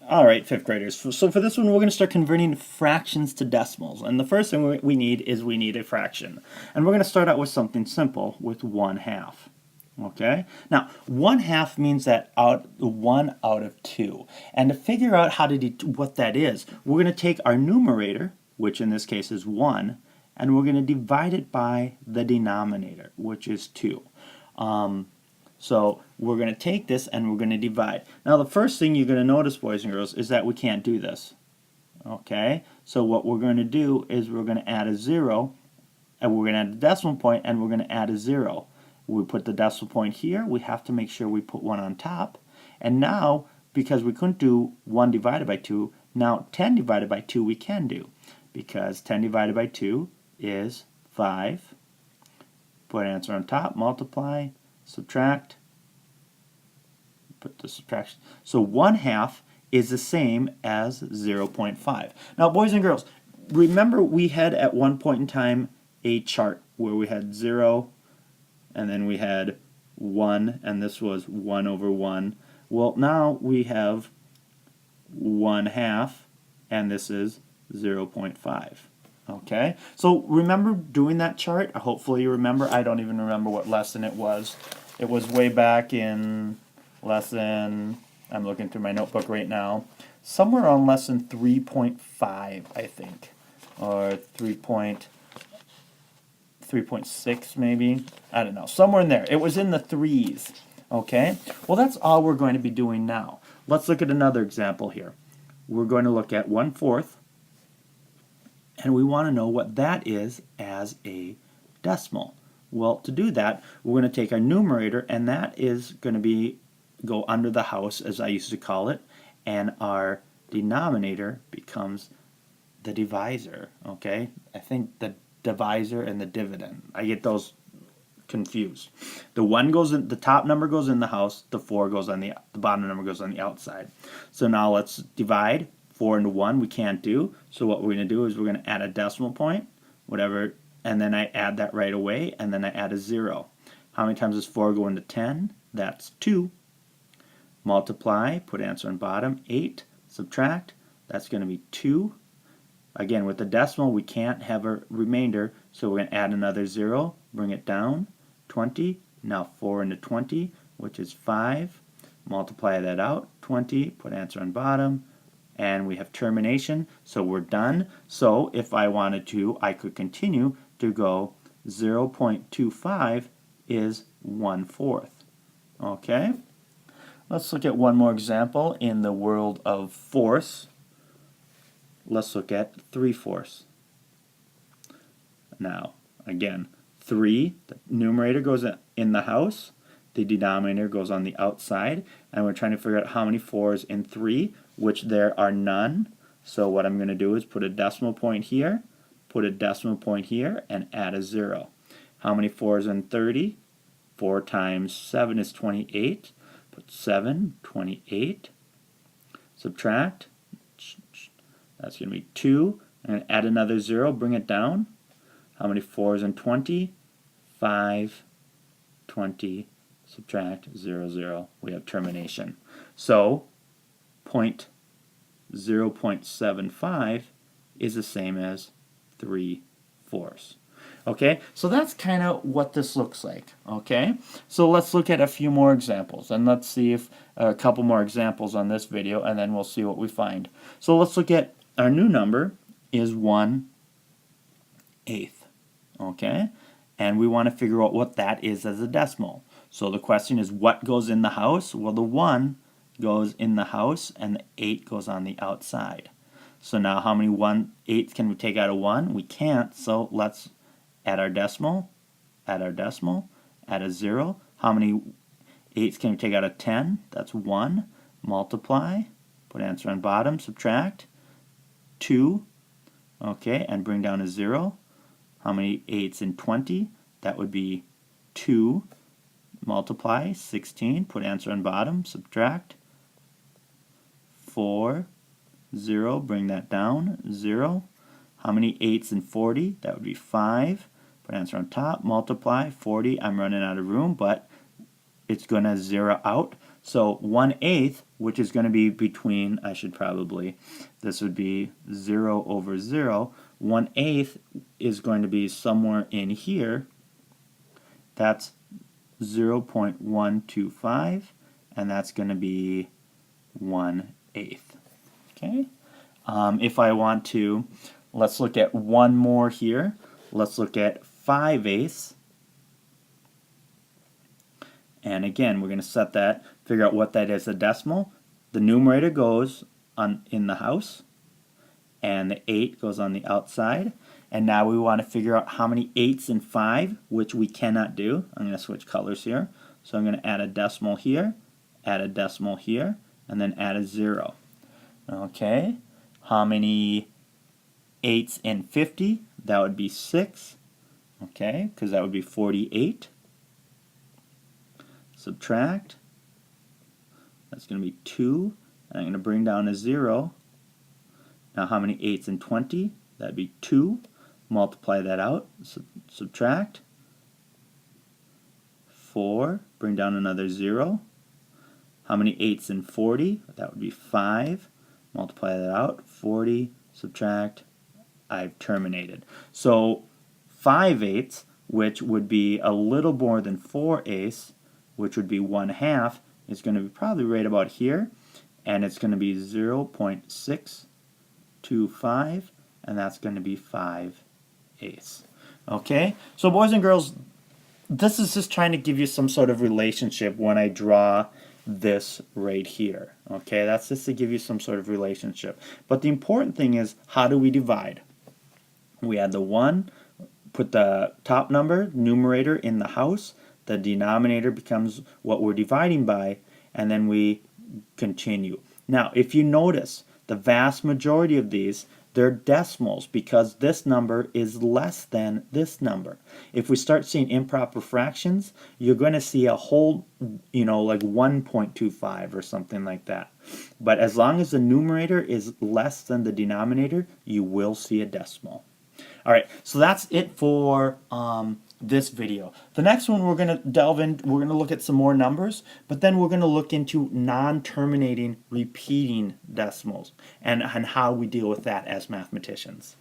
All right, fifth graders. So for this one, we're going to start converting fractions to decimals. And the first thing we need is we need a fraction. And we're going to start out with something simple with 1/2. Okay? Now, 1/2 means that 1 out of 2. And to figure out what that is, we're going to take our numerator, which in this case is 1, and we're going to divide it by the denominator, which is 2. So we're going to take this and we're going to divide. Now the first thing you're going to notice, boys and girls, is that we can't do this. Okay? So what we're going to do is we're going to add a 0, and we're going to add a decimal point, and we're going to add a 0. We put the decimal point here. We have to make sure we put 1 on top. And now, because we couldn't do 1 divided by 2, now 10 divided by 2 we can do. Because 10 divided by 2 is 5. Put answer on top, multiply, subtract, put the subtraction. So 1/2 is the same as 0.5. Now, boys and girls, remember we had at one point in time a chart where we had 0 and then we had 1, and this was 1 over 1. Well, now we have 1/2 and this is 0.5. Okay, so remember doing that chart? Hopefully you remember. I don't even remember what lesson it was. It was way back in lesson, I'm looking through my notebook right now, somewhere on lesson 3.5, I think, or 3.6 maybe. I don't know, somewhere in there. It was in the 3s. Okay, well that's all we're going to be doing now. Let's look at another example here. We're going to look at 1/4. And we want to know what that is as a decimal. Well, to do that, we're going to take our numerator, and that is going to go under the house, as I used to call it, and our denominator becomes the divisor. Okay, I think the divisor and the dividend. I get those confused. The 1 goes in, the top number goes in the house. The 4 goes on the bottom number goes on the outside. So now let's divide. 4 into 1 we can't do, so what we're going to do is we're going to add a decimal point, whatever, and then I add that right away, and then I add a 0. How many times does 4 go into 10? That's 2. Multiply, put answer on bottom, 8, subtract, that's going to be 2. Again, with the decimal we can't have a remainder, so we're going to add another 0, bring it down, 20, now 4 into 20, which is 5. Multiply that out, 20, put answer on bottom, and we have termination, so we're done. So if I wanted to, I could continue to go 0.25 is 1/4. Okay? Let's look at one more example in the world of fourths. Let's look at 3/4. Now, again, 3, the numerator goes in the house, the denominator goes on the outside, and we're trying to figure out how many 4s in 3, which there are none. So what I'm going to do is put a decimal point here, put a decimal point here, and add a 0. How many 4s in 30? 4 times 7 is 28. Put 7, 28. Subtract. That's going to be 2. And add another 0, bring it down. How many 4s in 20? 5, 20. Subtract 0, 0. We have termination. So 0.75 is the same as 3/4. Okay, so that's kind of what this looks like. Okay, so let's look at a few more examples, and let's see if a couple more examples on this video, and then we'll see what we find. So let's look at our new number is 1/8. Okay, and we want to figure out what that is as a decimal. So the question is, what goes in the house? Well, the 1 goes in the house and the 8 goes on the outside. So now how many 1/8 can we take out of 1? We can't, so let's add our decimal, add a 0. How many 8s can we take out of 10? That's 1. Multiply, put answer on bottom, subtract, 2. Okay, and bring down a 0. How many 8s in 20? That would be 2. Multiply, 16, put answer on bottom, subtract, 4, 0, bring that down, 0. How many 8s in 40? That would be 5. Put answer on top, multiply, 40, I'm running out of room, but it's going to 0 out, So 1/8, which is going to be between, I should probably, this would be 0 over 0. 1/8 is going to be somewhere in here. That's 0.125, and that's going to be 1/8. Okay. If I want to, let's look at one more here. Let's look at 5/8. And again, we're going to set that, figure out what that is, a decimal. The numerator goes on in the house, and the 8 goes on the outside. And now we want to figure out how many 8s in 5, which we cannot do. I'm going to switch colors here. So I'm going to add a decimal here, add a decimal here, and then add a 0. Okay. How many 8s in 50? That would be 6. Okay, because that would be 48. Subtract. That's going to be 2. And I'm going to bring down a 0. Now how many 8s in 20? That'd be 2. Multiply that out. Subtract. 4. Bring down another 0. How many 8s in 40? That would be 5. Multiply that out. 40. Subtract. I've terminated. So 5/8, which would be a little more than 4/8, which would be 1/2, is going to be probably right about here, and it's going to be 0.625, and that's going to be 5/8. Okay, so boys and girls, this is just trying to give you some sort of relationship when I draw this right here. Okay, that's just to give you some sort of relationship. But the important thing is, how do we divide? We add the 1, put the top number, numerator, in the house. The denominator becomes what we're dividing by, and then we continue. Now, if you notice, the vast majority of these, they're decimals because this number is less than this number. If we start seeing improper fractions, you're going to see a whole, like 1.25 or something like that. But as long as the numerator is less than the denominator, you will see a decimal. All right, so that's it for this video. The next one we're going to delve in, we're going to look at some more numbers, but then we're going to look into non-terminating repeating decimals and how we deal with that as mathematicians.